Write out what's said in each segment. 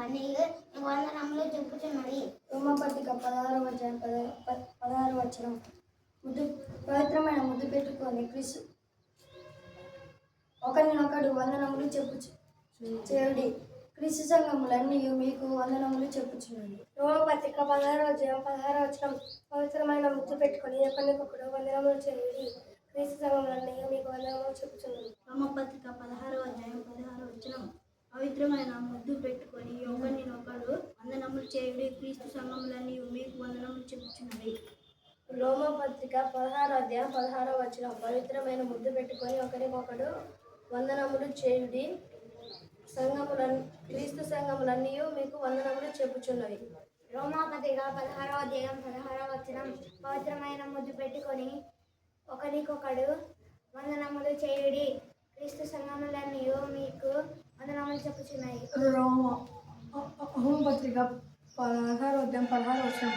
సంఘములన్నీ వందనములు చెప్పుచున్నవి. రోమపత్రిక 16 వచనం పవిత్రమైన ముద్దు పెట్టుకొని క్రీస్తు ఒకరినొకడు వందనములు చేయుడి. క్రీస్తు సంఘములన్నీ మీకు వందనములు చెప్పుచున్నవి. రోమపత్రిక 16 వచనం పవిత్రమైన ముద్దు పెట్టుకొని ఒకరినొకడు వందనములు చేయుడి. క్రీస్తు సంఘములన్నీ మీకు వందనములు చెప్పుచున్నవి. రోమపత్రిక 16 వచనం పవిత్రమైన ముద్దు పెట్టుకొని ఒకరినొకడు వందనములు చేయుడి. క్రీస్తు సంఘములన్నీ మీకు వందనములు చెప్పుచున్నవి. రోమపత్రిక 16 వచనం పవిత్రమైన ముద్దు పెట్టుకొని ఒకరినొకడు వందనములు చేయుడి. క్రీస్తు సంఘములన్నీ మీకు వందనములు చెప్పుచున్నవి. రోమపత్రిక 16 వచనం పవిత్రమైన ముద్దు పెట్టుకొని ఒకరికొకడు వందనములు చేయుడి. క్రీస్తు సంఘములన్నీ మీకు వందనములు చెప్పుచున్నాయి. రోమపత్రిక 16 వచనం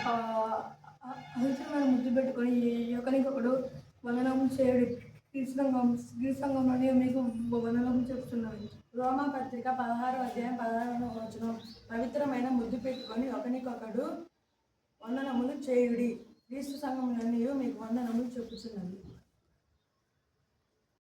పవిత్రమైన ముద్దు పెట్టుకొని ఒకరికొకడు వందనములు చేయుడి. క్రీస్తు సంఘములన్నీ మీకు వందనములు చెప్పుచున్నవి. రోమపత్రిక 16 వచనం పవిత్రమైన ముద్దు పెట్టుకొని ఒకరికొకడు వందనములు చేయుడి. క్రీస్తు సంఘములన్నీ మీకు వందనములు చెప్పుచున్నవి.